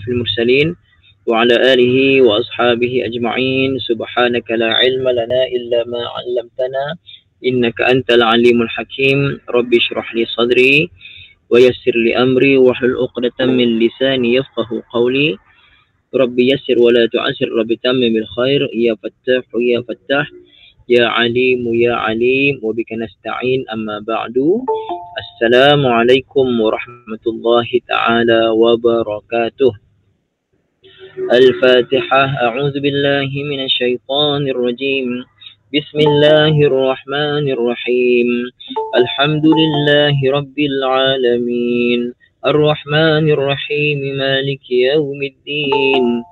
المرسلين وعلى آله وأصحابه أجمعين. سبحانك لا علم لنا إلا ما علمتنا إنك أنت العليم الحكيم. ربي اشرح لي صدري ويسر لي أمري واحلل عقدة من لساني يفقه قولي. ربي يسر ولا تعسر، ربي تمم بالخير. يا فتاح يا فتاح، يا عليم يا عليم، وبك نستعين. أما بعد، السلام عليكم ورحمة الله تعالى وبركاته. الفاتحة. أعوذ بالله من الشيطان الرجيم. بسم الله الرحمن الرحيم. الحمد لله رب العالمين الرحمن الرحيم مالك يوم الدين.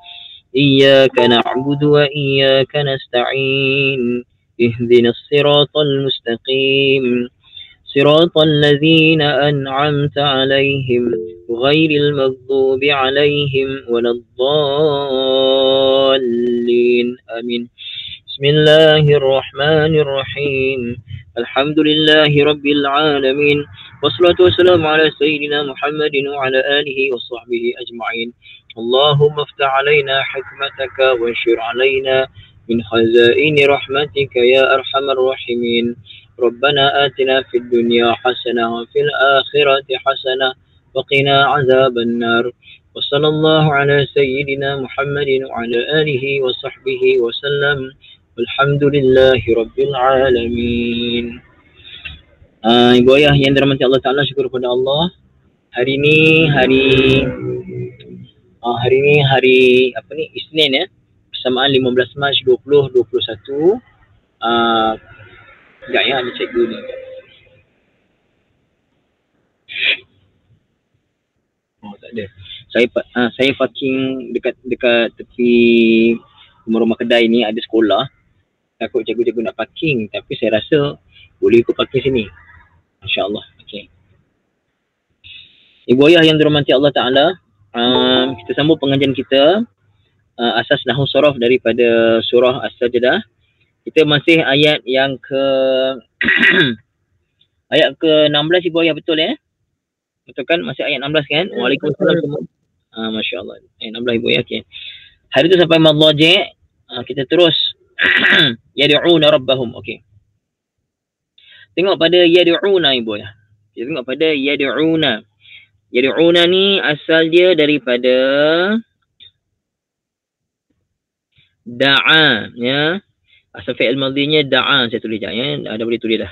إياك نعبد وإياك نستعين. اهدنا الصراط المستقيم صراط الذين أنعمت عليهم غير المغضوب عليهم ولا الضالين. آمين. بسم الله الرحمن الرحيم. الحمد لله رب العالمين والصلاة والسلام على سيدنا محمد وعلى آله وصحبه أجمعين. اللهم افتح علينا حكمتك وانشر علينا من خزائن رحمتك يا أرحم الراحمين. ربنا آتنا في الدنيا حسنة وفي الآخرة حسنة وقنا عذاب النار. وصلى الله على سيدنا محمد وعلى آله وصحبه وسلم. الحمد لله رب العالمين. Ibu ayah yang dirahmati Allah Ta'ala, syukur kepada Allah. Hari ni hari apa ni, Isnin ya, persamaan 15 Mac 2021. Sekejap ya, ada cikgu ni. Oh, tak ada. Saya parking dekat tepi rumah kedai ni, ada sekolah. Takut cikgu-cikgu nak parking, tapi saya rasa boleh ikut parking sini. Masya-Allah. Okey. Ibu ayah yang dirahmati Allah Ta'ala, kita sambung pengajian kita asas nahwu saraf daripada surah As-Sajdah. Kita masih ayat yang ayat ke-16 ibu ayah, betul ya? Betul kan? Masih ayat 16 kan? Waalaikumsalam semua. Masya-Allah. Ayat 16 ibu ayah. Okey. Hari tu sampai madhaji', kita terus yad'una rabbahum. Okey. Tengok pada yad'una ibu ayah. Kita tengok pada yad'una. Yad'una ni asal dia daripada da'a ya. Asal fi'il madhinya da'a, saya tulis sekejap ya. Dah boleh tulis dah.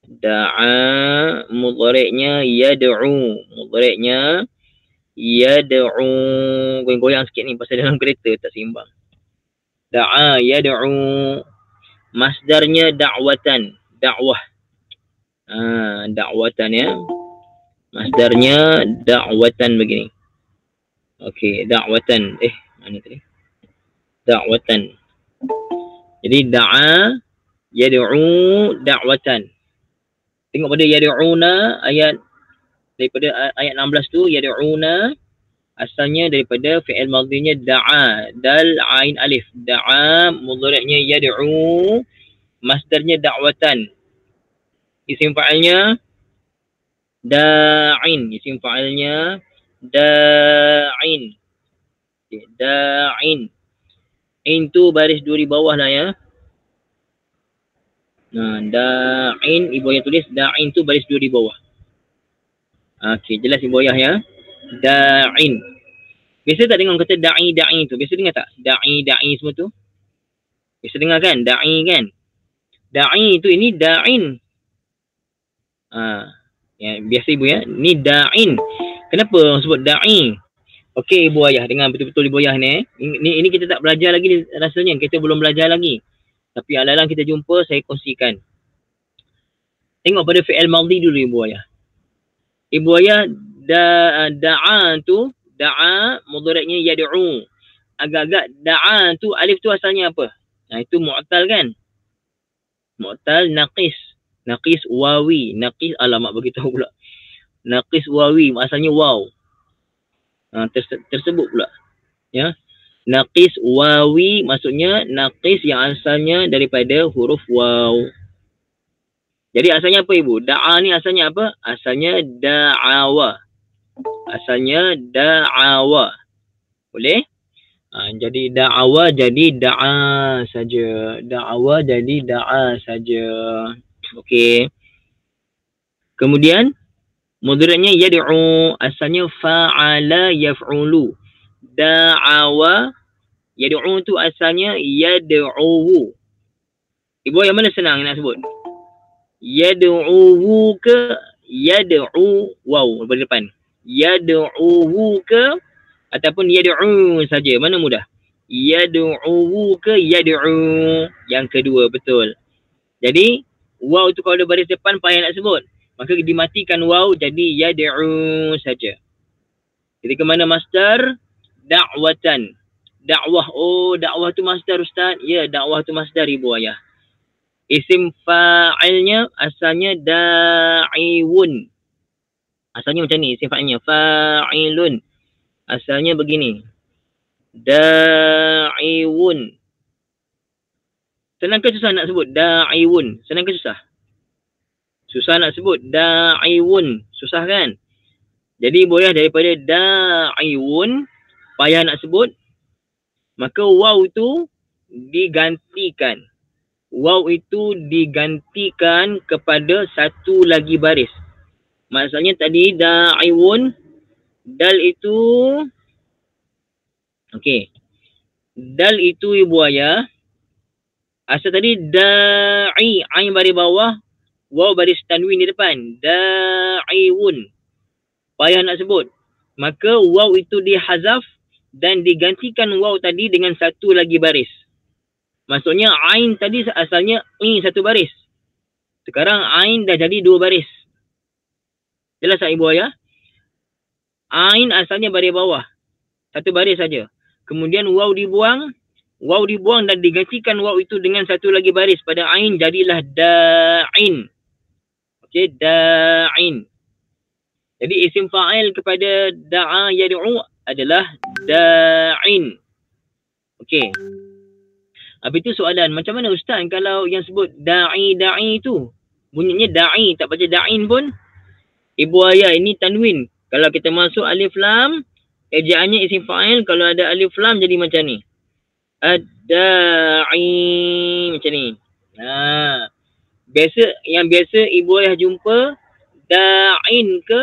Da'a, mudhari'nya yad'u. Mudhari'nya yad'u. Goyang-goyang sikit ni pasal dalam kereta tak seimbang. Da'a yad'u. Masdarnya da'watan. Da'wah. Da'watan ya. Masdarnya da'watan begini. Okey, da'watan. Mana tadi? Da'watan. Jadi da'a yad'u da'watan. Tengok pada yad'una, ayat daripada ayat 16 tu, yad'una asalnya daripada fi'il madhinya da'a, dal ain alif. Da'a mudhari'nya yad'u, masdarnya da'watan. Isim fa'ilnya da'in. Isim fa'ilnya da'in. Okay, da'in. In tu baris 2 di bawah lah ya. Da'in, ibu ayah tulis da'in tu baris 2 di bawah. Okey, jelas ibu ayah ya. Da'in. Biasa tak dengar kata da'i tu? Biasa dengar tak? Da'i semua tu? Biasa dengar kan? Da'i kan? Da'i tu, ini da'in. Ya, biasa ibu ya. Ni da'in. Kenapa orang sebut da'i? Okey ibu ayah, dengar betul-betul ibu ayah ni. Ini kita tak belajar lagi rasanya. Kita belum belajar lagi. Tapi alang-alang kita jumpa, saya kongsikan. Tengok pada fi'il madhi dulu ibu ayah. Ibu ayah, da'a tu, da'a mudhari'nya yad'u. Agak-agak da'a tu, alif tu asalnya apa? Itu mu'tal kan? Mu'tal naqis. Naqis wawi. Naqis, alamak beritahu pula. Naqis wawi, asalnya waw. Tersebut pula. Ya. Naqis wawi maksudnya naqis yang asalnya daripada huruf waw. Jadi asalnya apa ibu? Da'a ni asalnya apa? Asalnya da'awa. Asalnya da'awa. Boleh? Jadi da'awa jadi da'a saja. Da'awa jadi da'a saja. Okey. Kemudian mudhari'nya yad'u, asalnya fa'ala yaf'ulu. Da'awa, yad'u tu asalnya yad'u. Ibu yang mana senang nak sebut? Yad'u ke yad'u waw berdepan? Yad'u ke ataupun yad'u saja, mana mudah? Yad'u ke yad'u? Yang kedua, betul. Jadi waw tu kalau ada baris depan payah nak sebut, maka dimatikan waw jadi yad'u saja. Jadi ke mana masdar? Da'watan. Dakwah. Oh, dakwah tu masdar ustaz. Ya, dakwah tu masdar ibu ayah. Isim fa'ilnya asalnya da'iwun. Asalnya macam ni isim fa'ilnya, fa'ilun. Asalnya begini. Da'iwun. Senang ke susah nak sebut? Da'iwun. Senang ke susah? Susah nak sebut. Da'iwun. Susah kan? Jadi boleh daripada da'iwun, payah nak sebut, maka waw tu digantikan. Waw itu digantikan kepada satu lagi baris. Maksudnya tadi da'iwun, dal itu, okey. Dal itu ibu ayah, asal tadi da'i, ain baris bawah, waw baris tanwin di depan. Da'iwun. Payah nak sebut. Maka waw itu dihazaf dan digantikan waw tadi dengan satu lagi baris. Maksudnya ain tadi asalnya satu baris. Sekarang ain dah jadi dua baris. Jelas tak ibu ayah? Ain asalnya baris bawah. Satu baris saja. Kemudian waw dibuang dan digantikan waw itu dengan satu lagi baris pada ain, jadilah da'in. Okey, da'in. Jadi isim fa'il kepada da'a yad'u adalah da'in. Okey. Habis itu soalan, macam mana ustaz kalau yang sebut da'i tu? Bunyinya da'i, tak baca da'in pun. Ibu ayah, ini tanwin. Kalau kita masuk alif lam, ejaannya isim fa'il. Kalau ada alif lam jadi macam ni. Ad-da'i, macam ni. Yang biasa ibu ayah jumpa da'in ke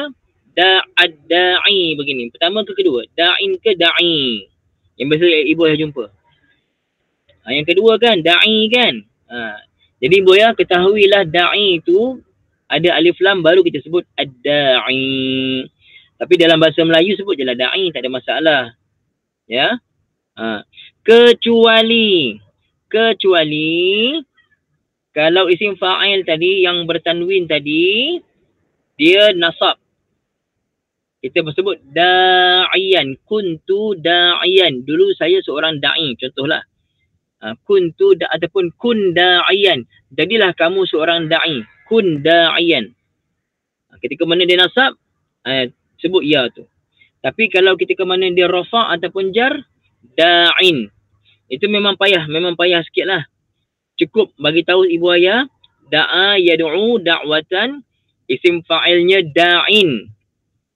da'ad-da'i begini. Pertama ke kedua? Da'in ke da'i? Yang biasa ibu ayah jumpa. Yang kedua kan, da'i kan? Jadi ibu ayah ketahuilah da'i itu ada alif lam baru kita sebut ad-da'i. Tapi dalam bahasa Melayu sebut je lah da'i, tak ada masalah. Ya. Kecuali kalau isim fa'il tadi yang bertanwin tadi dia nasab. Kita sebut da'iyan, kuntu da'iyan. Dulu saya seorang da'i, contohlah. Kuntu ataupun kun da'iyan. Jadilah kamu seorang da'i. Kun da'iyan. Ketika mana dia nasab, sebut ya tu. Tapi kalau ketika mana dia rafa' ataupun jar, da'in. Itu memang payah sikit lah. Cukup bagi tahu ibu ayah, da'a yad'u da'watan, isim fa'ilnya da'in.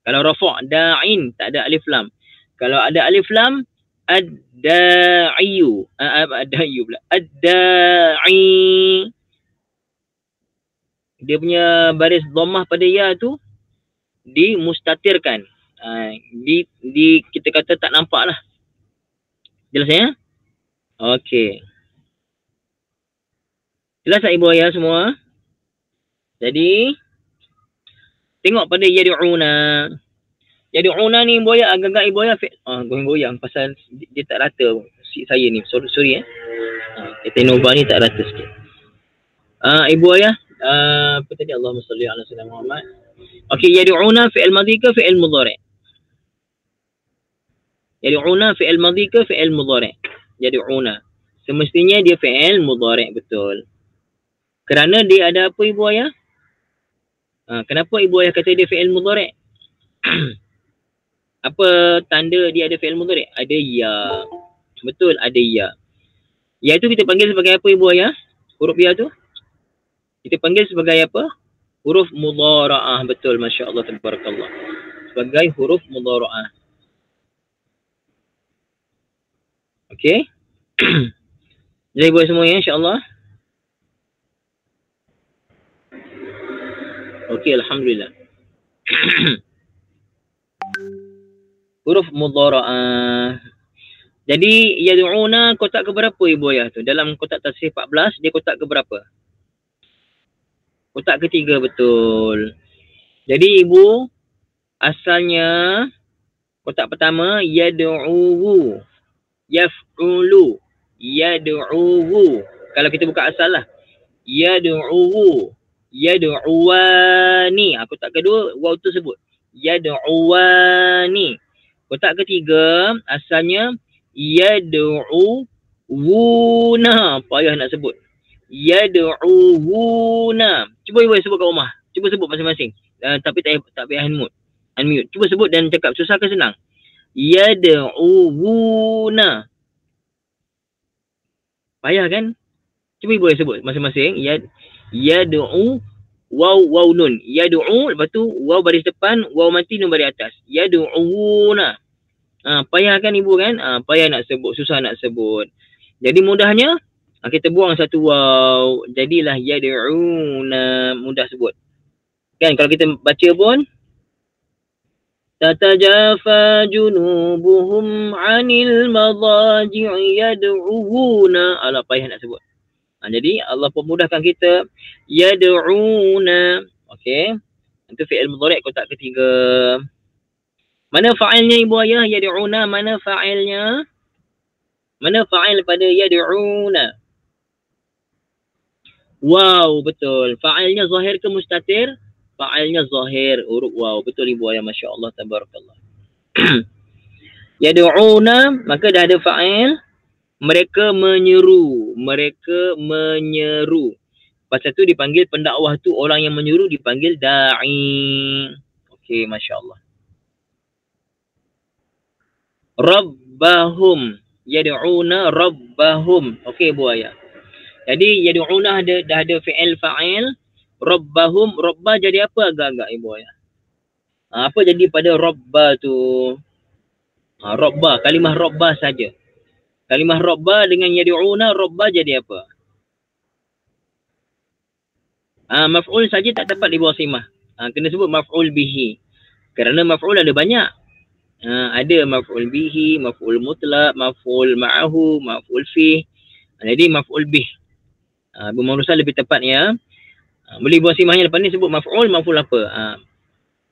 Kalau rafa' da'in, tak ada alif lam. Kalau ada alif lam, ad-da'iyu. Ad-da'iyu pula. Ad-da'i. Dia punya baris dhammah pada ya tu dimustatirkan. Kita kata tak nampak lah. Jelas ya? Okey. Jelas tak ibu ayah semua? Jadi tengok pada yad'una. Yad'una ni ibu ayah agak-agak ibu ayah goyang-goyang pasal dia tak rata saya ni. Sorry Tetinova ni tak rata sikit. Ibu ayah apa tadi? Allahumma salli ala sayyidina Muhammad. Okey, yad'una fi'il madhi ke fi'il mudhari'? Yad'una fi'il madhi ke fi'il mudhari'? Yad'una. Semestinya dia fi'il mudhari', betul. Kerana dia ada apa ibu ayah? Kenapa ibu ayah kata dia fi'il mudhari'? Apa tanda dia ada fi'il mudhari'? Ada ya. Betul, ada ya. Ya itu kita panggil sebagai apa ibu ayah? Huruf ya tu? Kita panggil sebagai apa? Huruf mudhara'ah. Betul, Masya Allah, tabarakallah. Sebagai huruf mudhara'ah. Okey. Jadi buat semuanya insya-Allah. Okey, alhamdulillah. Huruf mudhara'ah. Jadi yad'una kotak ke berapa Ibu Ayah tu? Dalam kotak tasrif 14 dia kotak ke berapa? Kotak ketiga, betul. Jadi Ibu asalnya kotak pertama yad'uhu, yaf'ulu, yad'uhu. Kalau kita buka asal lah. Yad'uhu, yad'uwani. Kotak kedua waw tu sebut. Yad'uwani. Kotak ketiga asalnya yad'uwuna. Payah nak sebut. Yad'uwuna. Cuba Ibu sebut kat rumah. Cuba sebut masing-masing. Tapi tak payah unmute. Cuba sebut dan cakap. Susah ke senang? Yad'uwuna. Payah kan? Cuba Ibu sebut masing-masing. Yad'u, waw nun. Yad'u, lepas tu waw baris depan, waw mati nun baris atas. Yad'uwuna. Payah kan Ibu kan? Payah nak sebut, susah nak sebut. Jadi mudahnya kita buang satu waw. Jadilah yad'una. Mudah sebut. Kan kalau kita baca pun tatajafa junubuhum 'anil madaji'i yad'una. Alah, payah nak sebut. Jadi Allah pemudahkan kita yad'una. Okey. Itu fi'il mudhari' kotak ketiga. Mana fa'ilnya Ibu Ayah yad'una? Mana fa'ilnya? Mana fa'il pada yad'una? Wow, betul. Fa'ilnya zahir ke mustatir? Fa'ilnya zahir, huruf waw. Betul Ibu Ayah, masya-Allah, tabarakallah. Yad'una, maka dah ada fa'il. Mereka menyeru. Mereka menyeru. Pasal tu dipanggil pendakwah tu, orang yang menyeru dipanggil da'i. Okey, masya-Allah. Rabbahum. Yad'una rabbahum. Okey Ibu Ayah. Jadi yad'una dah ada fi'il fa'il. Rabbahum. Rabba jadi apa agak-agak Ibu Ayah? Apa jadi pada rabba tu? Rabba. Kalimah rabba saja. Kalimah rabba dengan yad'una, rabba jadi apa? Maf'ul saja tak dapat di bawah simah. Kena sebut maf'ul bihi. Kerana maf'ul ada banyak. Ada maf'ul bihi, maf'ul mutlak, maf'ul ma'ahu, maf'ul fih. Jadi maf'ul bih. Bermanusia lebih tepatnya. Boleh buat simahnya lepas ni sebut maf'ul, maf'ul apa.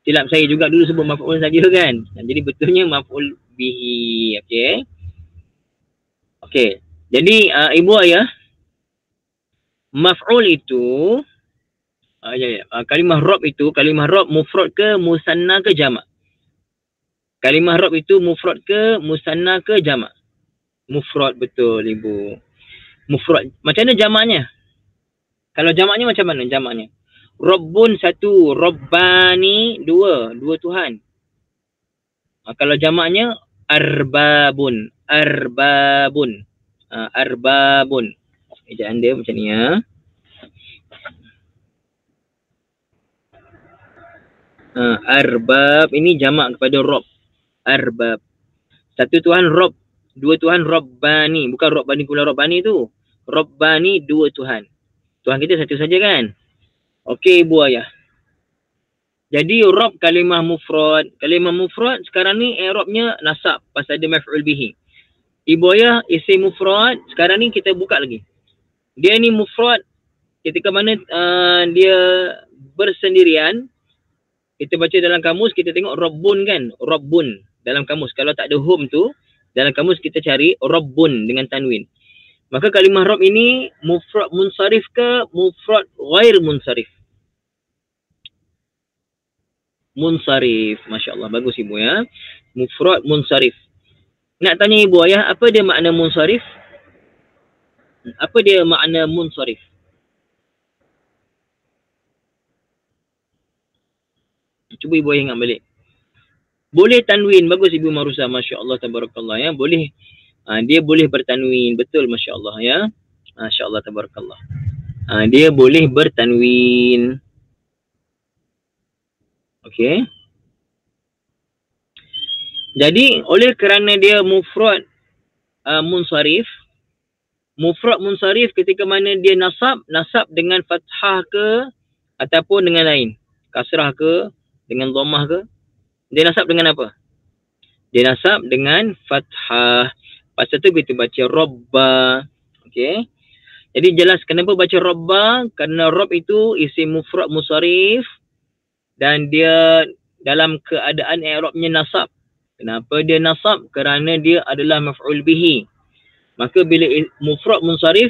Silap saya juga dulu sebut maf'ul saja kan. Jadi betulnya maf'ul bihi. Okey. Okey. Jadi Ibu Ayah, maf'ul itu kalimah rob itu, kalimah rob mufrad ke musanna ke jamak? Kalimah rob itu mufrad ke musanna ke jamak? Mufrad, betul Ibu. Mufrad. Macam mana jamaknya? Kalau jamaknya macam mana jamaknya? Rabbun satu, Rabbani dua Tuhan. Kalau jamaknya arbabun, arbabun. Arbabun. Ejaan dia macam ni ya. Arbab ini jamak kepada Rabb. Arbab. Satu Tuhan Rabb, dua Tuhan Rabbani. Bukan Rabbani kula Rabbani tu. Rabbani, dua Tuhan. Tuhan kita satu saja kan? Okey Ibu Ayah. Jadi Rabb kalimah mufrad. Kalimah mufrad sekarang ni i'rabnya nasab pasal ada maf'ul bihi. Ibu Ayah isim mufrad sekarang ni kita buka lagi. Dia ni mufrad ketika mana dia bersendirian. Kita baca dalam kamus, kita tengok Rabbun kan? Rabbun dalam kamus. Kalau tak ada hum tu, dalam kamus kita cari Rabbun dengan tanwin. Maka kalimah Rabb ini mufrad munsarif ke mufrad ghair munsarif? Munsarif. Masya Allah. Bagus Ibu ya. Mufrad munsarif. Nak tanya Ibu Ayah, apa dia makna munsarif? Apa dia makna munsarif? Cuba Ibu Ayah ingat balik. Boleh tanwin. Bagus Ibu Marusa. Masya Allah. Tabarakallah ya. Boleh. Dia boleh bertanwin. Betul Masya Allah ya. Masya Allah. Tabarakallah. Dia boleh bertanwin. Okey. Jadi oleh kerana dia mufrad munsharif. Mufrad munsharif ketika mana dia nasab dengan fathah ke ataupun dengan lain. Kasrah ke, dengan dhammah ke. Dia nasab dengan apa? Dia nasab dengan fathah. Pasal tu kita baca Rabba. Okey. Jadi jelas kenapa baca Rabba? Kerana Rabb itu isim mufrad munsharif dan dia dalam keadaan i'rabnya nasab. Kenapa dia nasab? Kerana dia adalah maf'ul bihi. Maka bila mufrad munsharif,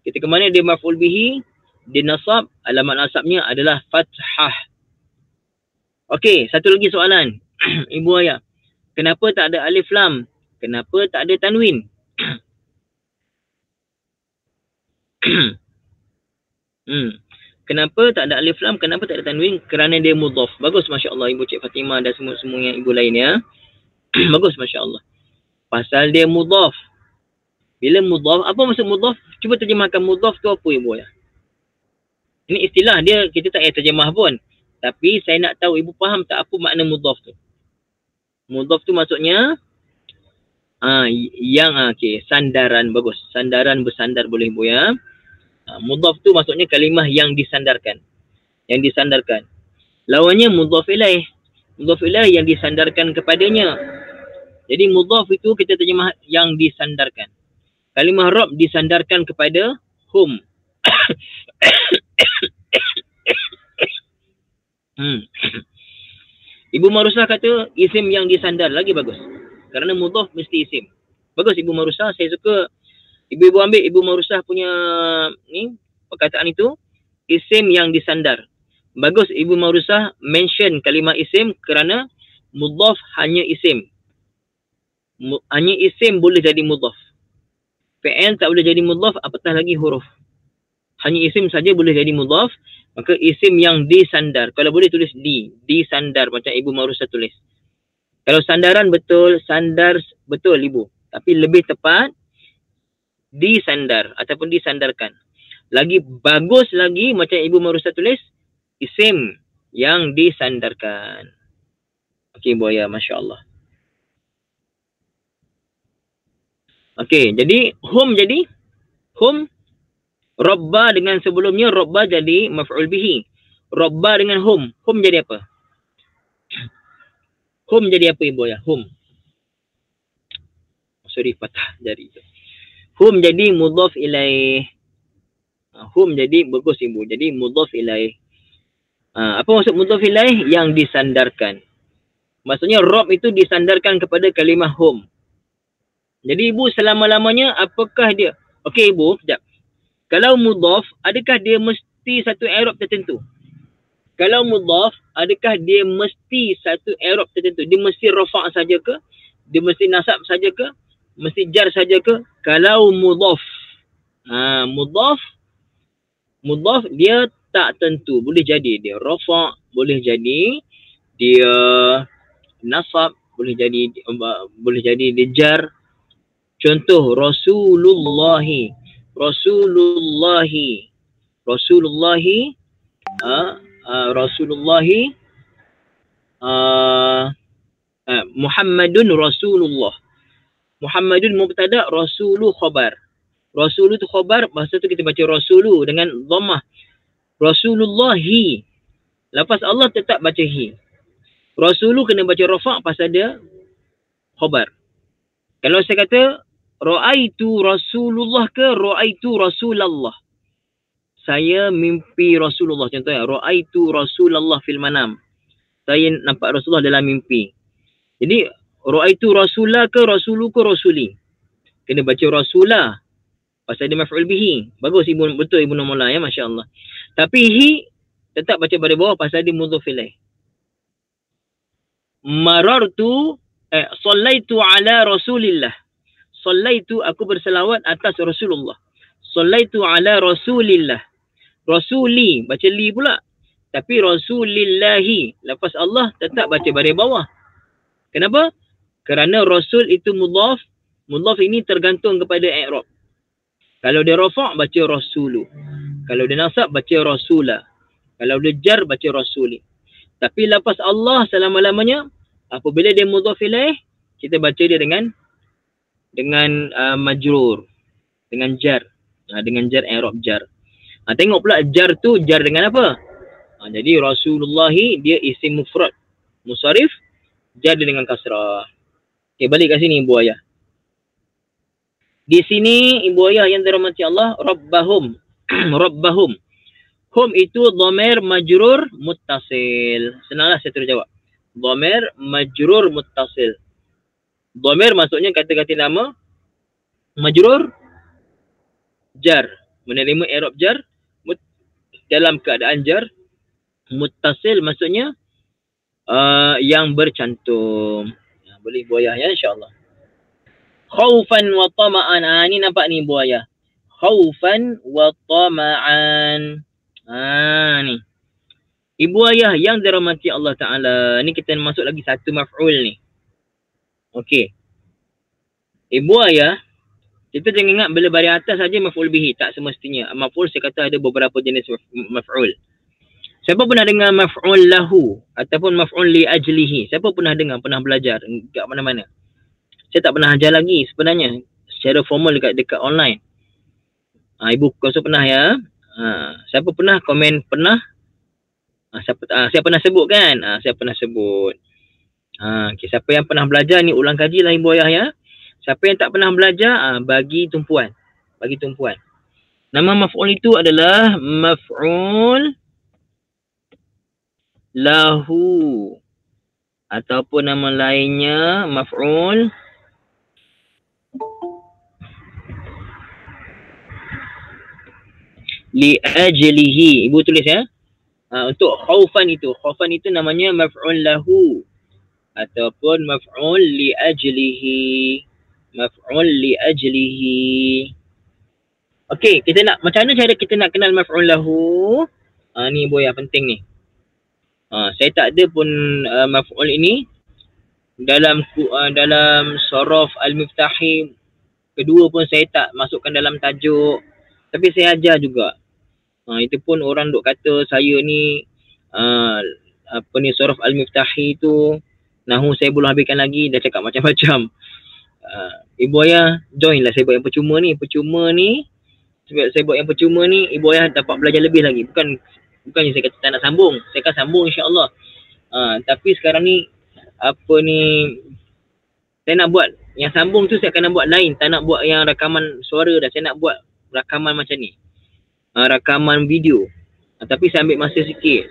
ketika mana dia maf'ul bihi, dia nasab, alamat nasabnya adalah fathah. Okey, satu lagi soalan. Ibu ayah. Kenapa tak ada alif lam? Kenapa tak ada tanwin? Kenapa tak ada alif lam? Kenapa tak ada tanwin? Kerana dia mudhaf. Bagus, Masya Allah, Ibu Cik Fatimah dan semua yang ibu lain ya. Bagus, Masya Allah. Pasal dia mudhaf. Bila mudhaf, apa maksud mudhaf? Cuba terjemahkan mudhaf tu apa, Ibu ya? Ini istilah dia, kita tak payah terjemah pun. Tapi saya nak tahu ibu faham tak apa makna mudhaf tu? Mudhaf tu maksudnya okey, sandaran. Bagus. Sandaran, bersandar boleh, Ibu ya. Mudhaf tu maksudnya kalimah yang disandarkan. Yang disandarkan. Lawannya mudhaf ilaih. Mudhaf ilaih yang disandarkan kepadanya. Jadi mudhaf itu kita terjemah yang disandarkan. Kalimah Rabb disandarkan kepada hum. Ibu Marusah kata isim yang disandar. Lagi bagus. Kerana mudhaf mesti isim. Bagus Ibu Marusah. Saya suka ibu-ibu ambil Ibu Marusah punya perkataan itu. Isim yang disandar. Bagus Ibu Marusah mention kalimah isim kerana mudhaf hanya isim. Hanya isim boleh jadi mudhaf. Fi'il tak boleh jadi mudhaf, apatah lagi huruf. Hanya isim saja boleh jadi mudhaf, maka isim yang disandar. Kalau boleh tulis disandar macam Ibu Marusah tulis. Kalau sandaran betul, sandar betul Ibu. Tapi lebih tepat disandar ataupun disandarkan. Lagi bagus lagi macam Ibu Marusah tulis, isim yang disandarkan. Okey Ibu Ayah, Masya Allah. Okey, jadi hum Rabba dengan sebelumnya Rabba jadi maf'ul bihi. Rabba dengan hum jadi apa? Hum jadi apa Ibu ya? Hum. Sorry, patah jari tu. Hum jadi mudhaf ilaih. Hum jadi bagus Ibu. Jadi mudhaf ilaih. Apa maksud mudhaf ilaih? Yang disandarkan. Maksudnya Rabb itu disandarkan kepada kalimah hum. Jadi Ibu selama-lamanya apakah dia? Okey Ibu, sekejap. Kalau mudhaf, adakah dia mesti satu i'rab tertentu? Kalau mudhaf, adakah dia mesti satu i'rab tertentu? Dia mesti rafa' saja ke? Dia mesti nasab saja ke? Mesti jar saja ke? Kalau mudhaf. Mudhaf dia tak tentu. Boleh jadi dia rafa', boleh jadi dia nasab, boleh jadi dia jar. Contoh Rasulullahi Muhammadun Rasulullah. Muhammadun mubtada, Rasulu khabar. Rasulu tu khabar, bahasa tu kita baca Rasulu dengan dhammah. Rasulullahi. Lafaz Allah tetap baca hi. Rasulu kena baca rafa' pasal dia khabar. Kalau saya kata Ra'aitu Rasulullah ke Ra'aitu Rasulallah? Saya mimpi Rasulullah. Contohnya, Ra'aitu Rasulullah fil manam. Saya nampak Rasulullah dalam mimpi. Jadi, Ra'aitu Rasulah ke Rasulu ke Rasuli? Kena baca Rasulah. Pasal dia maf'ul bihi. Bagus Ibu, betul Ibu Nomula ya, Masya Allah. Tapi hi tetap baca pada bawah pasal dia mudhaf ilaih. Sallaitu ala Rasulillah. Sallaitu, aku berselawat atas Rasulullah. Sallaitu ala Rasulillah. Rasuli, baca li pula. Tapi Rasulillahi, lafaz Allah tetap baca baris bawah. Kenapa? Kerana Rasul itu mudhaf. Mudhaf ini tergantung kepada i'rab. Kalau dia rafa' baca Rasulu. Kalau dia nasab baca Rasulah. Kalau dia jar baca Rasuli. Tapi lafaz Allah selama-lamanya, apabila dia mudhaf ilaih, kita baca dia dengan dengan majrur, dengan jar. Dengan jar, i'rab jar. Tengok pula jar tu jar dengan apa? Jadi Rasulullah dia isim mufrad musarif, jar dia dengan kasrah. Okey, balik kat sini Ibu Ayah. Di sini Ibu Ayah yang dirahmati Allah, rabbahum. Rabbahum. Hum itu dhamir majrur muttasil. Senanglah saya terus jawab. Dhamir majrur muttasil. Dhamir maksudnya kata-kata nama, majrur jar, menerima i'rab jar dalam keadaan jar, muttasil maksudnya yang bercantum. Boleh Ibu Ayah ya, insya-Allah. Khaufan wa tama'an. Ni nampak ni Ibu Ayah. Khaufan wa tama'an. Ni. Ibu Ayah yang dirahmati Allah Ta'ala. Ni kita masuk lagi satu maf'ul ni. Okey. Ibu Ayah, kita jangan ingat bila baris atas saja maf'ul bihi. Tak semestinya. Maf'ul saya kata ada beberapa jenis maf'ul. Siapa pernah dengar maf'ul lahu ataupun maf'ul li ajlihi? Siapa pernah dengar, pernah belajar kat mana-mana? Saya tak pernah ajar lagi sebenarnya secara formal dekat online. Ibu kau pernah ya? Siapa pernah komen pernah? Saya pernah sebut kan? Saya pernah sebut. Okay, siapa yang pernah belajar ni ulang kajilah Ibu Ayah ya. Siapa yang tak pernah belajar, bagi tumpuan. Bagi tumpuan. Nama maf'ul itu adalah maf'ul lahu. Ataupun nama lainnya maf'ul li ajlihi. Ibu tulis ya. Untuk khaufan itu namanya maf'ul lahu ataupun maf'ul li ajlihi. Maf'ul li ajlihi. Okey, kita nak macam mana cara kita nak kenal maf'ul lahu? Ni Ibu yang penting ni. Saya tak ada pun maf'ul ini dalam Shorof Al-Miftahi kedua pun saya tak masukkan dalam tajuk. Tapi saya ajar juga. Itu pun orang duk kata saya ni Shorof Al-Miftahi tu nahu saya belum habiskan lagi, dah cakap macam-macam. Ibu Ayah join lah saya buat yang percuma ni. Sebab saya buat yang percuma ni, Ibu Ayah dapat belajar lebih lagi. Bukannya saya kata tak nak sambung. Saya akan sambung insya-Allah. Tapi sekarang ni saya nak buat yang sambung tu, saya akan nak buat lain. Tak nak buat yang rakaman suara dah. Saya nak buat rakaman macam ni. Rakaman video. Tapi saya ambil masa sikit.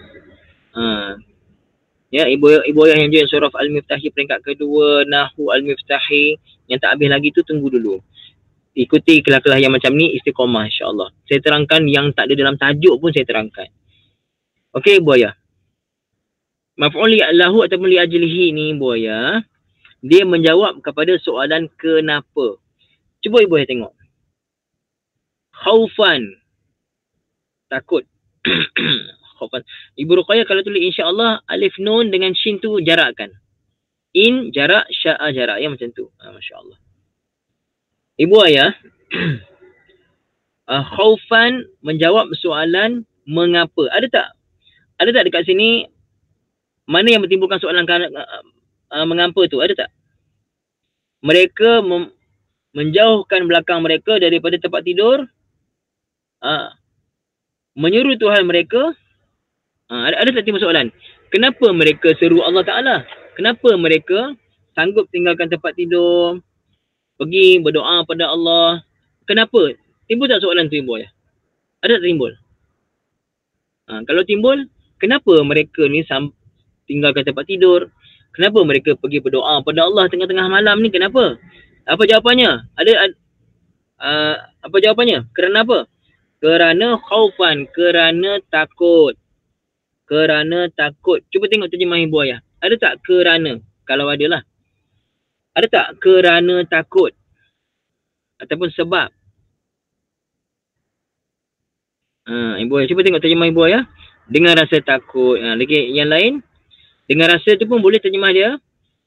Ya, Ibu Ayah yang join Shorof Al-Miftahi peringkat kedua, Nahu Al-Miftahi yang tak habis lagi tu tunggu dulu. Ikuti kelas-kelas yang macam ni, istiqamah insya-Allah. Saya terangkan yang tak ada dalam tajuk pun saya terangkan. Okey Ibu Ayah. Maf'ul lahu ataupun li ajlihi ni Ibu Ayah, dia menjawab kepada soalan kenapa. Cuba Ibu Ayah tengok. Khaufan, takut. Khaufan. Ibu Ruqayyah kalau tulis insya-Allah alif nun dengan shin tu jarakkan. In jarak, sya'a jarak, ya macam tu. Masya-Allah. Ibu Ayah, khaufan menjawab soalan mengapa. Ada tak dekat sini mana yang menimbulkan soalan mengapa tu? Ada tak? Mereka menjauhkan belakang mereka daripada tempat tidur. Menyuruh Tuhan mereka. Ada tak timbul soalan? Kenapa mereka seru Allah Ta'ala? Kenapa mereka sanggup tinggalkan tempat tidur, pergi berdoa pada Allah? Kenapa? Timbul tak soalan tu Ibu Ayah? Ada tak timbul? Kalau timbul, kenapa mereka ni tinggalkan tempat tidur? Kenapa mereka pergi berdoa pada Allah tengah-tengah malam ni? Kenapa? Apa jawapannya? Apa jawapannya? Kerana apa? Kerana khaufan, kerana takut. Kerana takut. Cuba tengok terjemah Ibu Ayah. Ada tak kerana? Kalau ada lah. Ada tak kerana takut? Ataupun sebab? Ibu Ayah, cuba tengok terjemah Ibu Ayah. Dengan rasa takut. Lagi yang lain. Dengan rasa tu pun boleh terjemah dia.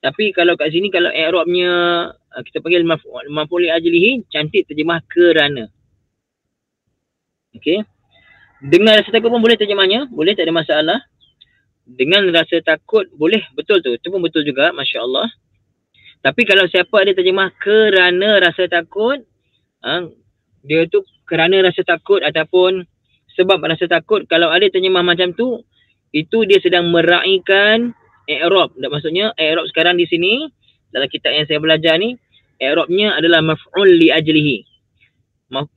Tapi kalau kat sini, kalau i'rabnya kita panggil maf'ul li ajlihi, cantik terjemah kerana. Okey. Dengan rasa takut pun boleh terjemahnya. Boleh, tak ada masalah. Dengan rasa takut boleh, betul tu. Itu pun betul juga, Masya Allah. Tapi kalau siapa ada terjemah kerana rasa takut, dia tu kerana rasa takut ataupun sebab rasa takut, kalau ada terjemah macam tu, itu dia sedang meraihkan i'rab. Maksudnya i'rab sekarang di sini dalam kitab yang saya belajar ni, i'rabnya adalah maf'ul li ajlihi.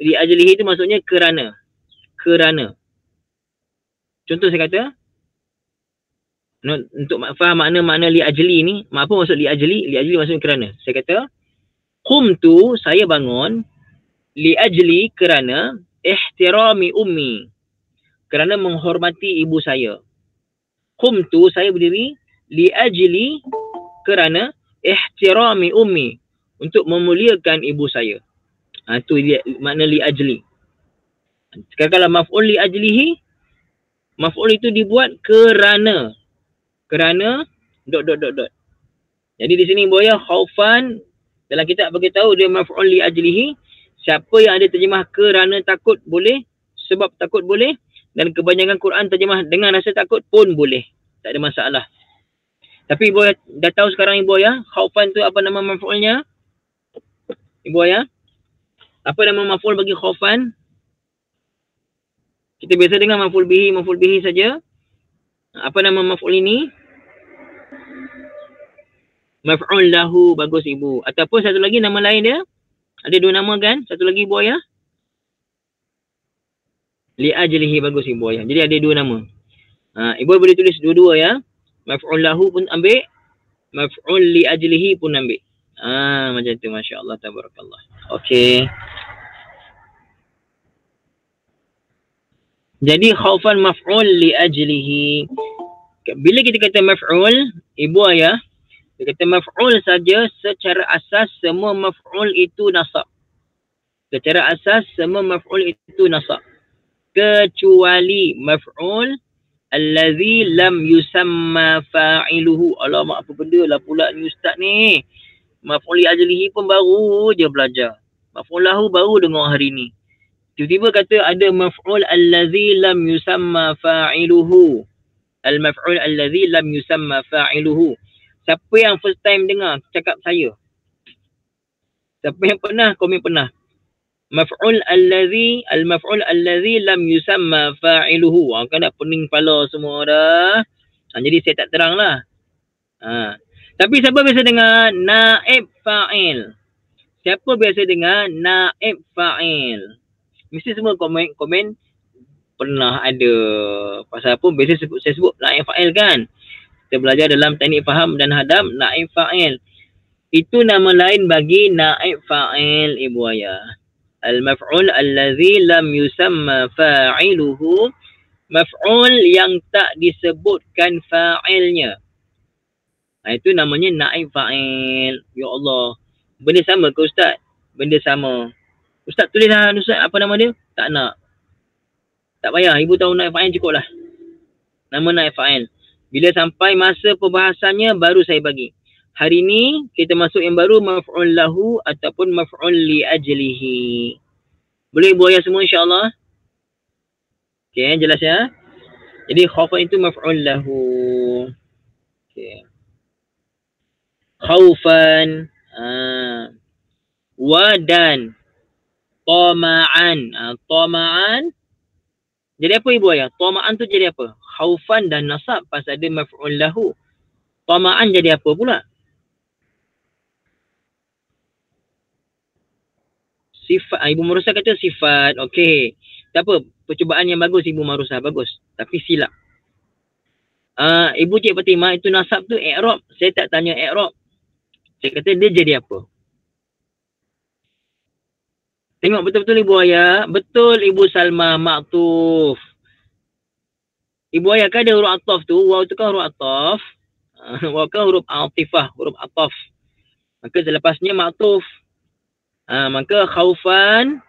Li ajlihi tu maksudnya kerana. Kerana. Contoh saya kata, untuk faham makna li ajli ni, apa maksud li ajli? Li ajli maksudnya kerana. Saya kata, qumtu, saya bangun, li ajli kerana ihtirami ummi. Kerana menghormati ibu saya. Qumtu, saya berdiri, li ajli kerana ihtirami ummi. Untuk memuliakan ibu saya. Itu makna li ajli. Sekarang kalau maf'ul li ajlihi, maf'ul itu dibuat kerana. Kerana dot. Jadi di sini buaya khaufan, dalam kitab beritahu dia maf'ul li ajlihi. Siapa yang ada terjemah kerana takut boleh, sebab takut boleh, dan kebanyakan Quran terjemah dengan rasa takut pun boleh. Tak ada masalah. Tapi ibu dah tahu sekarang ibu ya, khaufan tu apa nama maf'ulnya? Ibu ya, apa nama maf'ul bagi khaufan? Kita biasa dengar maf'ul bihi saja. Apa nama maf'ul ini? Maf'ul lahu, bagus ibu. Ataupun satu lagi nama lain dia. Ada dua nama kan? Satu lagi ibu ya. Li ajlihi, bagus ibu ya. Jadi ada dua nama. Ibu boleh tulis dua-dua ya. Maf'ul lahu pun ambil. Maf'ul li ajlihi pun ambil. Macam tu, masya-Allah, tabarakallah. Okey. Jadi khaufan maf'ul li ajlihi. Bila kita kata maf'ul, ibu ayah, dia kata maf'ul saja, secara asas semua maf'ul itu nasab. Secara asas semua maf'ul itu nasab. Kecuali maf'ul allazi lam yusamma fa'iluhu. Alamak, apa benda lah pula ni ustaz ni. Maf'ul li ajlihi pun baru je belajar. Maf'ul lahu baru dengar hari ni. Tiba-tiba kata ada maf'ul allazi lam yusamma fa'iluhu. Al-maf'ul allazi lam yusamma fa'iluhu. Siapa yang first time dengar cakap saya? Siapa yang pernah? Komen pernah. Maf'ul allazi, al-maf'ul allazi lam yusamma fa'iluhu. Kan nak pening kepala semua dah. Jadi saya tak terang lah. Tapi siapa biasa dengar naib fa'il? Siapa biasa dengar naib fa'il? Mesti semua komen pernah ada. Pasal apa? Biasa saya sebut naib fa'il kan? Kita belajar dalam teknik faham dan hadam, naib fa'il. Itu nama lain bagi naib fa'il, ibu ayah. Al-maf'ul allazi lam yusamma fa'iluhu. Maf'ul yang tak disebutkan fa'ilnya. Itu namanya naib fa'il. Ya Allah. Benda sama ke ustaz? Benda sama. Ustaz tulislah ustaz, apa nama dia? Tak nak. Tak payah. Ibu tahu naib fa'il cukup lah. Nama naib fa'il. Bila sampai masa perbahasannya baru saya bagi. Hari ni kita masuk yang baru, maf'ul lahu ataupun maf'ul li ajlihi. Boleh ibu ayah semua insya-Allah? Okey, jelas ya? Jadi khaufan itu maf'ul lahu. Okey. Khaufan, wadan, tama'an. Tama'an jadi apa ibu ayah? Tama'an tu jadi apa? Khaufan dan nasab pasal ada maf'ul lahu. Tama'an jadi apa pula? Sifat. Ibu Marusah kata sifat. Okey. Tak apa. Percubaan yang bagus Ibu Marusah. Bagus. Tapi silap. Ibu Cik Fatimah, itu nasab tu i'rab. Saya tak tanya i'rab. Saya kata dia jadi apa? Tengok betul-betul ibu ayah. Betul Ibu Salma, maktuf. Ibu ayah kan ada huruf ataf tu. Waw tu kan huruf ataf. Waw kan huruf atifah, huruf ataf. Maka selepasnya maktuf. Maka khaufan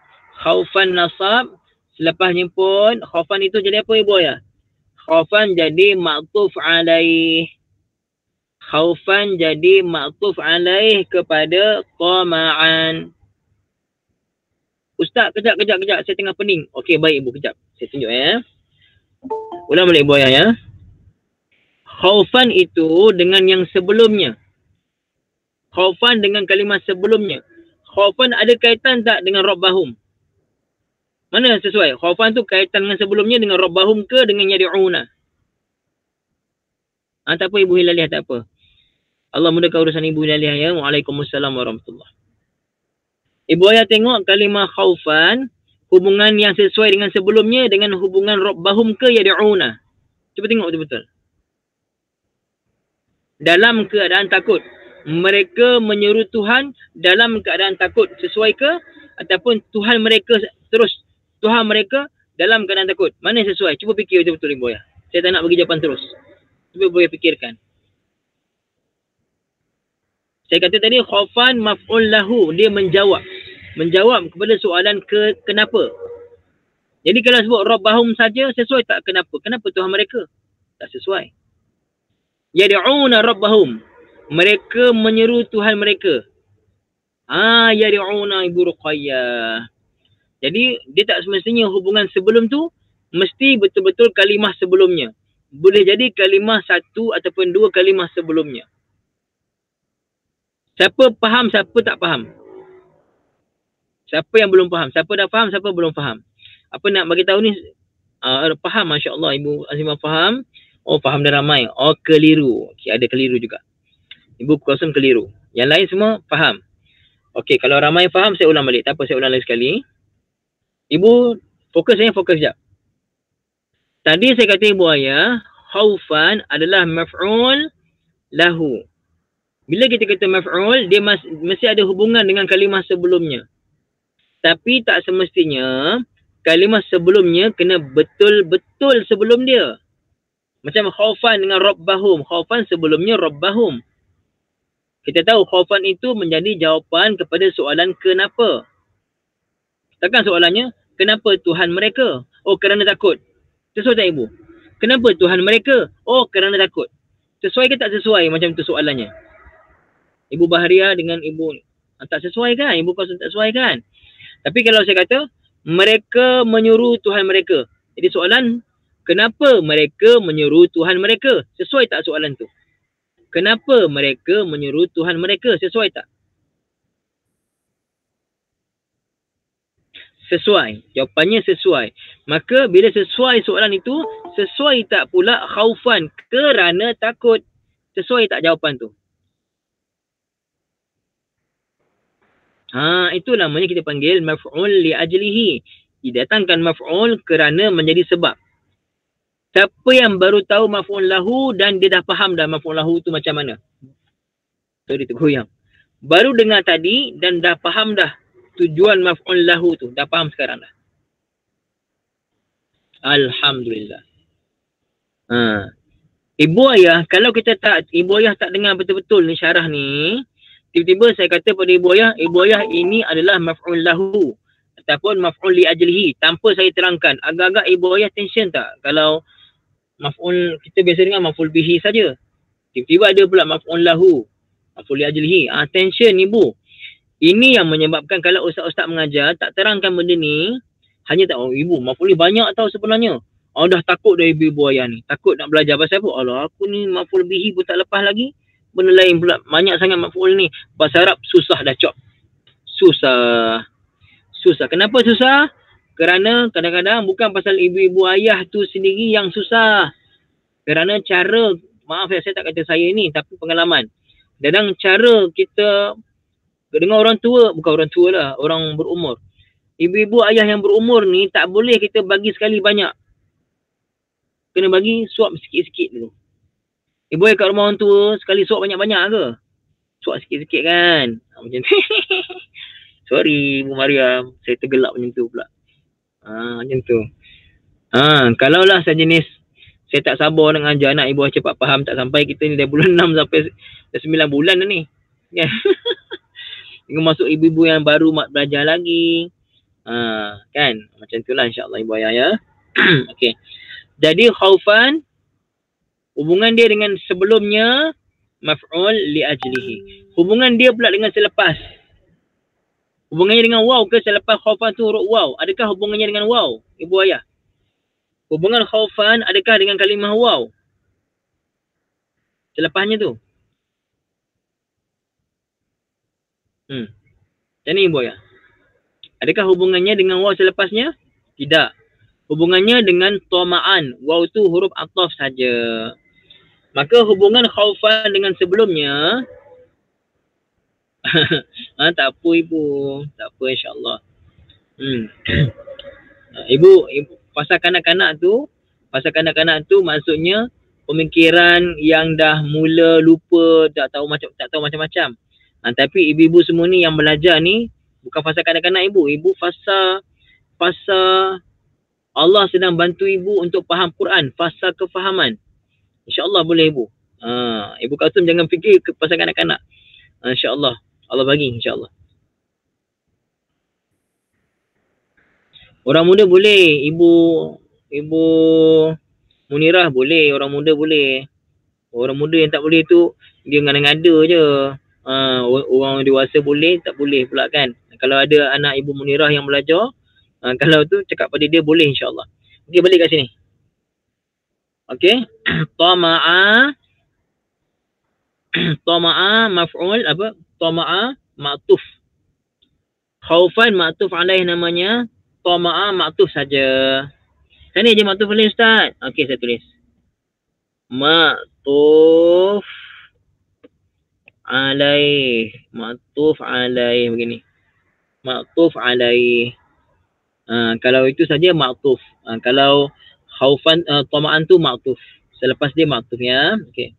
nasab. Selepasnya pun khaufan itu jadi apa ibu ayah? Khaufan jadi maktuf alaih. Khaufan jadi maktuf alaih kepada tama'an. Ustaz, kejap. Saya tengah pening. Okey, baik ibu, kejap. Saya tunjuk ya. Ulang balik ibu ayah ya. Khaufan itu dengan yang sebelumnya. Khaufan dengan kalimah sebelumnya. Khaufan ada kaitan tak dengan rabbahum? Mana sesuai? Khaufan tu kaitan dengan sebelumnya dengan rabbahum ke dengan yad'una? Tak apa Ibu Hilaliah, tak apa. Allah mudahkan urusan Ibu Hilaliah ya. Waalaikumsalam warahmatullahi. Ibu Ayah tengok kalimah khaufan, hubungan yang sesuai dengan sebelumnya dengan hubungan rabbahum ke yad'una. Cuba tengok betul-betul. Dalam keadaan takut. Mereka menyeru Tuhan dalam keadaan takut. Sesuai ke? Ataupun Tuhan mereka terus. Tuhan mereka dalam keadaan takut. Mana sesuai? Cuba fikir betul-betul Ibu Ayah. Saya tak nak bagi jawapan terus. Cuba Ibu Ayah fikirkan. Saya kata tadi khaufan maf'ul lahu. Dia menjawab. Menjawab kepada soalan kenapa. Jadi kalau sebut rabbahum saja, sesuai tak kenapa? Kenapa Tuhan mereka? Tak sesuai. Yad'una rabbahum. Mereka menyeru Tuhan mereka. Yad'una Ibu Ruqayyah. Jadi dia tak semestinya hubungan sebelum tu mesti betul-betul kalimah sebelumnya. Boleh jadi kalimah satu ataupun dua kalimah sebelumnya. Siapa faham, siapa tak faham? Siapa yang belum faham? Siapa dah faham, siapa belum faham? Apa nak bagi tahu ni? Faham, Masya Allah. Ibu Azimah faham. Oh, faham dah ramai. Oh, keliru. Okay, ada keliru juga. Ibu Qasim keliru. Yang lain semua faham. Okey, kalau ramai faham, saya ulang balik. Tak apa, saya ulang lagi sekali. Ibu, fokus sekejap. Tadi saya kata Ibu Ayah, khaufan adalah maf'ul lahu. Bila kita kata maf'ul, dia mesti ada hubungan dengan kalimah sebelumnya. Tapi tak semestinya kalimah sebelumnya kena betul-betul sebelum dia. Macam khaufan dengan rabbahum. Khaufan sebelumnya rabbahum. Kita tahu khaufan itu menjadi jawapan kepada soalan kenapa. Takkan soalannya, kenapa Tuhan mereka? Oh, kerana takut. Sesuai tak Ibu? Kenapa Tuhan mereka? Oh, kerana takut. Sesuai ke tak sesuai macam tu soalannya? Ibu Bahariah dengan Ibu tak sesuai kan? Ibu Qasim tak sesuai kan? Tapi kalau saya kata, mereka menyuruh Tuhan mereka. Jadi soalan, kenapa mereka menyuruh Tuhan mereka? Sesuai tak soalan tu? Kenapa mereka menyuruh Tuhan mereka? Sesuai tak? Sesuai. Jawapannya sesuai. Maka bila sesuai soalan itu, sesuai tak pula khaufan kerana takut? Sesuai tak jawapan tu? Itu namanya kita panggil maf'ul li ajlihi. Didatangkan maf'ul kerana menjadi sebab. Siapa yang baru tahu maf'ul lahu dan dia dah faham dah maf'ul lahu tu macam mana? Sorry, tergoyang. Baru dengar tadi dan dah faham dah tujuan maf'ul lahu tu. Dah faham sekarang dah. Alhamdulillah. Ibu Ayah, kalau Ibu Ayah tak dengar betul-betul ni syarah ni, tiba-tiba saya kata pada Ibu Ayah ini adalah maf'ul lahu ataupun maf'ul li ajlihi tanpa saya terangkan. Agak-agak Ibu Ayah tension tak kalau maf'ul kita biasa dengar maf'ul bihi saja. Tiba-tiba ada pula maf'ul lahu, maf'ul li ajlihi. Tension Ibu. Ini yang menyebabkan kalau ustaz-ustaz mengajar tak terangkan benda ni, hanya tak Ibu maf'ul li banyak tahu sebenarnya. Dah takut dah Ibu Ayah ni. Takut nak belajar pasal apa? Allah, aku ni maf'ul bihi pun tak lepas lagi. Benda lain pula. Banyak sangat maf'ul ni. Bahasa Arab susah dah cop. Susah. Kenapa susah? Kerana kadang-kadang bukan pasal ibu-ibu ayah tu sendiri yang susah. Kerana cara, maaf ya saya tak kata saya ni, tapi pengalaman. Kadang cara kita dengan orang tua, bukan orang tua lah, orang berumur. Ibu-ibu ayah yang berumur ni tak boleh kita bagi sekali banyak. Kena bagi suap sikit-sikit dulu. Ibu ayah kat rumah orang tua, sekali suap banyak-banyak ke? Suap sikit-sikit kan? Macam tu. Sorry Ibu Mariam, saya tergelak macam tu pula. Macam tu. Kalau lah sejenis, saya tak sabar nak ajar anak Ibu ayah cepat faham, tak sampai kita ni dari bulan 6 sampai 9 bulan dah ni. Yeah. Dengan masuk ibu-ibu yang baru belajar lagi. Kan? Macam tu lah insyaAllah Ibu ayah ya. Okay. Jadi khaufan, hubungan dia dengan sebelumnya maf'ul li ajlihi. Hubungan dia pula dengan selepas. Hubungannya dengan waw ke selepas khaufan tu huruf waw? Adakah hubungannya dengan waw, Ibu ayah? Hubungan khaufan adakah dengan kalimah waw? Selepasnya tu. Macam ni Ibu ya. Adakah hubungannya dengan waw selepasnya? Tidak. Hubungannya dengan toma'an. Waw tu huruf ataf saja. Maka hubungan khaufan dengan sebelumnya tak apa Ibu. Tak apa insyaAllah. Ibu pasal kanak-kanak tu maksudnya pemikiran yang dah mula lupa, tak tahu macam-macam. Tapi ibu-ibu semua ni yang belajar ni bukan fasa kanak-kanak Ibu. Ibu fasa Allah sedang bantu ibu untuk faham Quran, fasa kefahaman. InsyaAllah boleh Ibu. Ibu Kasum jangan fikir pasal kanak-kanak. InsyaAllah. Allah bagi insyaAllah. Orang muda boleh. Ibu Munirah boleh. Orang muda boleh. Orang muda yang tak boleh tu dia ngada-ngada je. Orang dewasa boleh, tak boleh pula kan. Kalau ada anak Ibu Munirah yang belajar, kalau tu cakap pada dia boleh insyaAllah. Okey, balik kat sini. Okey. Tama'a maf'ul apa? Tama'a ma'tuf. Khaufan ma'tuf alaih namanya. Tama'a ma'tuf saja. Sana je ma'tuf boleh Ustaz. Okey, saya tulis. Ma'tuf alaih. Ma'tuf alaih begini. Ma'tuf alaih. Kalau itu saja ma'tuf. Kalau khaufan tama'an tu ma'tuf. Selepas dia ma'tuf ya. Okey.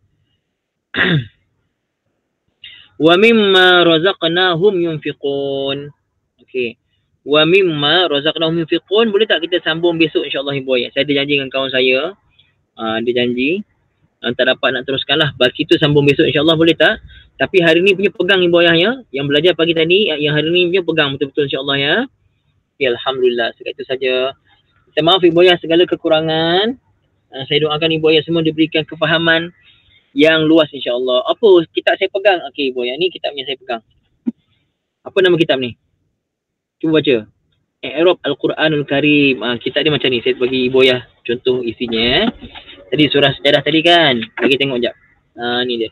Wa mimma razaqnahum yunfiqun. Okey. Wa mimma razaqnahum yunfiqun. Boleh tak kita sambung besok insya-Allah Ibu Ayah. Saya ada janji dengan kawan saya. Dia janji. Tak dapat nak teruskan lah. Baki tu sambung besok insya-Allah, boleh tak? Tapi hari ni punya pegang Ibu Ayah ya. Yang belajar pagi tadi, yang hari ni punya pegang betul-betul insya-Allah ya. Ya, alhamdulillah. Sekian itu saja. Saya maaf Ibu Ayah segala kekurangan. Saya doakan Ibu Ayah semua diberikan kefahaman yang luas insya-Allah. Apa kitab saya pegang? Okey Ibu Ayah, ni kitabnya saya pegang. Apa nama kitab ni? Cuba baca. I'rab Al-Quranul Karim. Kitab dia macam ni. Saya bagi Ibu Ayah contoh isinya. Tadi surah sejarah tadi kan. Bagi tengok sekejap. Ni dia.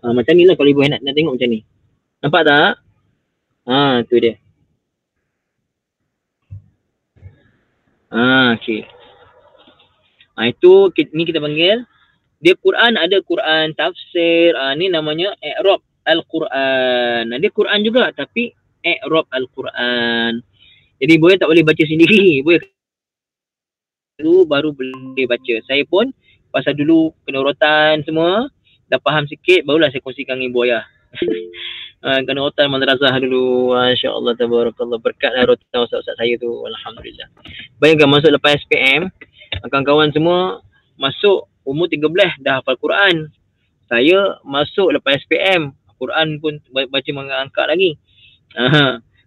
Macam ni lah kalau Ibu Ayah nak tengok macam ni. Nampak tak? Tu dia. Okey. Itu ni kita panggil. Dia Quran, ada Quran tafsir. Ni namanya I'rab Al-Quran. Dia Quran juga tapi I'rab Al-Quran. Jadi Ibu Ayah tak boleh baca sendiri. Ibu Ayah dulu baru boleh baca. Saya pun pasal dulu kena rotan semua, dah faham sikit barulah saya kongsikan dengan Ibu Ayah. Kena rotan madrasah dulu. Masya-Allah tabarakallah, berkatlah rotan ustaz-ustaz saya tu. Alhamdulillah. Bayangkan masuk lepas SPM, kawan-kawan semua masuk umur 13 dah hafal Quran. Saya masuk lepas SPM, Quran pun baca mengangkat lagi.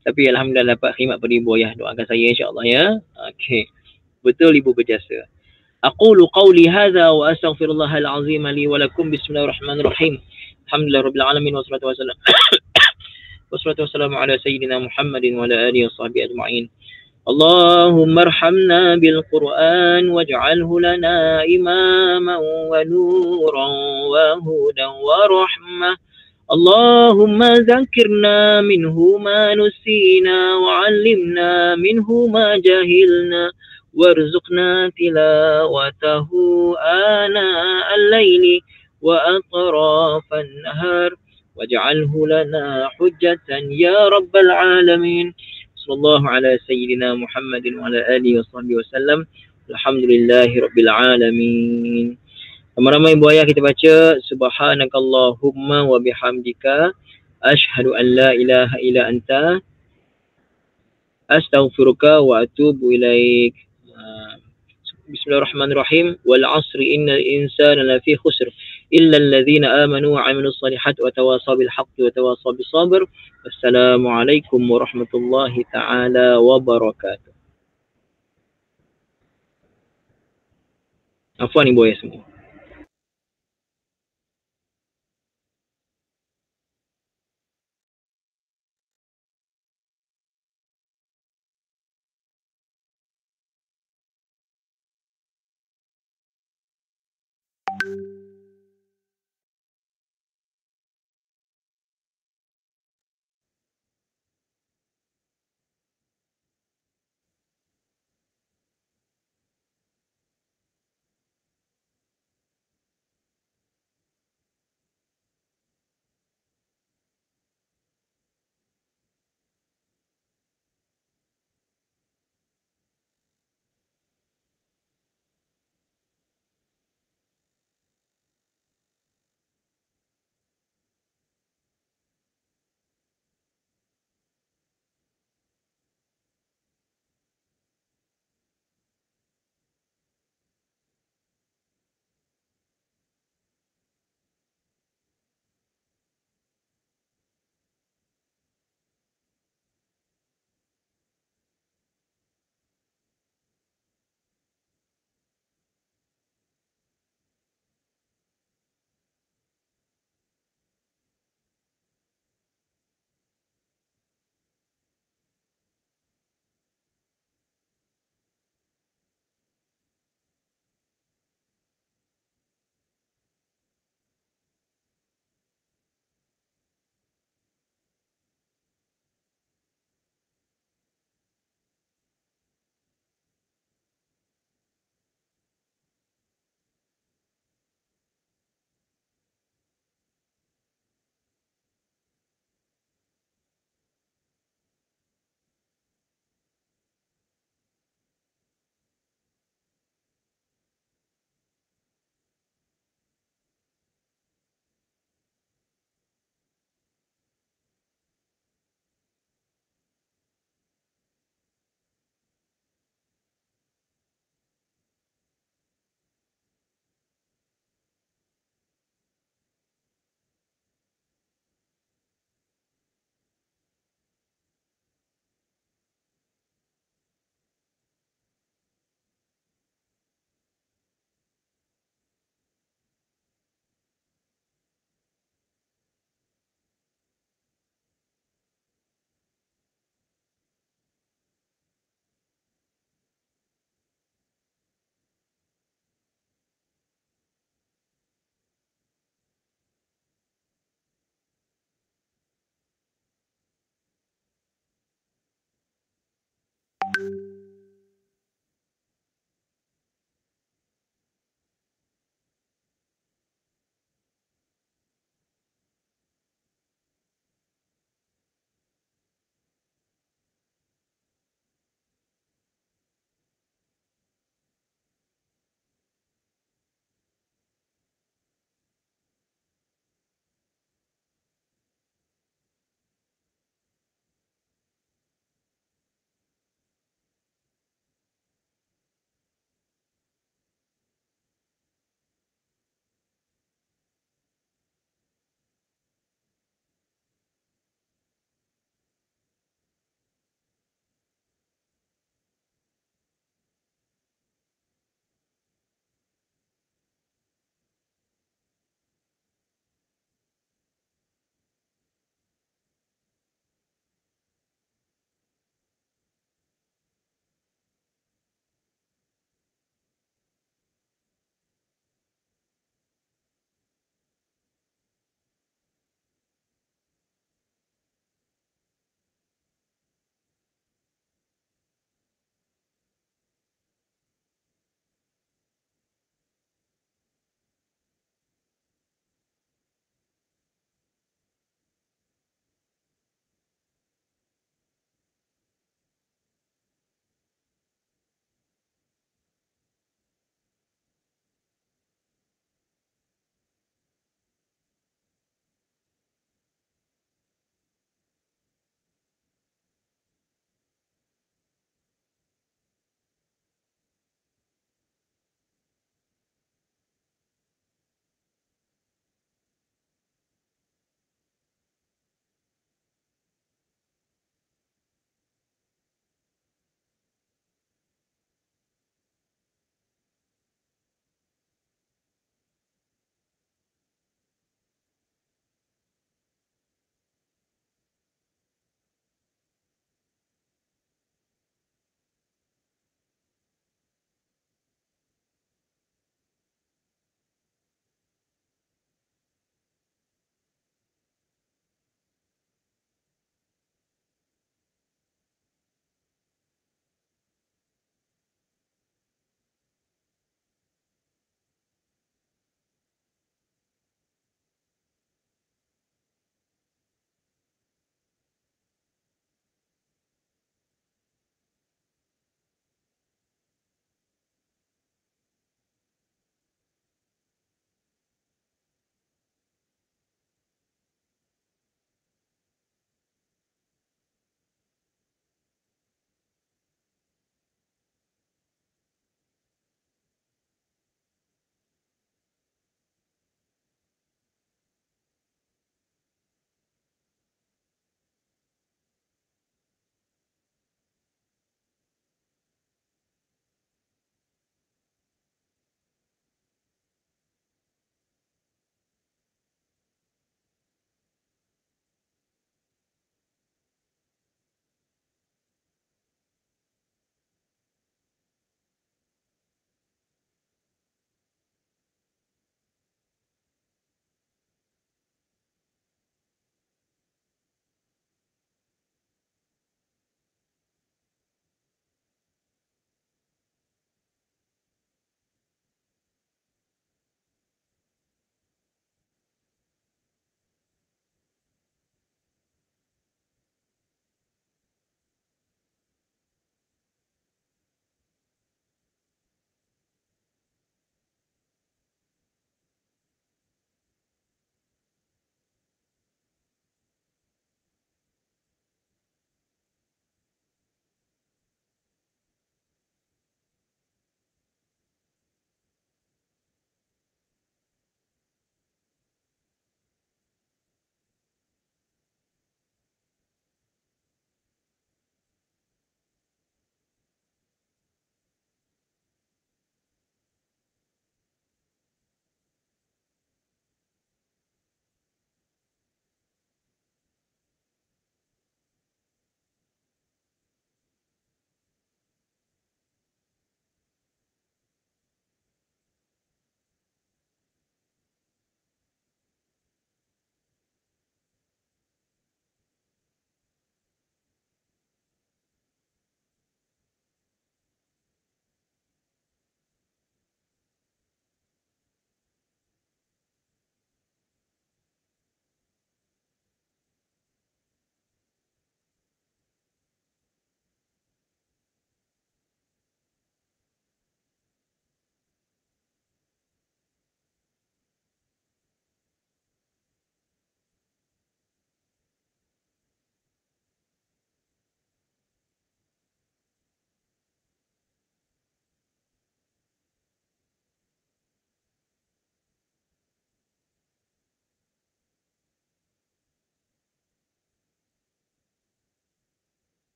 Tapi alhamdulillah dapat khidmat pada Ibu Ayah. Doakan saya insya-Allah ya. Okey. Betul Ibu berjasa. Aqulu qawli hadza wa astaghfirullahal azim li wa lakum. Bismillahirrahmanirrahim. Alhamdulillahirabbil alamin wassalatu wassalam. Wassalatu wassalamu ala sayyidina Muhammadin wa ala alihi washabbihi ajma'in. Allahumma arhamna bil Qur'an waj'alhu lana imaman wa nuran wa hudan wa rahmah. Allahumma zakirna minhu ma nusina wa 'allimna minhu ma jahilna warzuqna tilawatahu ana al-laili wa atrafan nahar waj'alhu lana hujjatan ya rabbal alamin. Sallallahu ala sayyidina Muhammadin wa ala alihi wa sahbihi wasallam. Alhamdulillahi rabbil alamin. Ramai-ramai Ibu Ayah kita baca subhanakallahumma wa bihamdika asyhadu an la ilaha illa anta astaghfiruka wa atubu ilaik. Bismillahirrahmanirrahim. Wal 'asri innal insana lafi khusr illa alladhina amanu wa 'amilus solihati wa tawasaw bil haqqi wa tawasaw bis sabr. Wassalamualaikum warahmatullahi taala wabarakatuh. Afwan Ibu Ayah semua.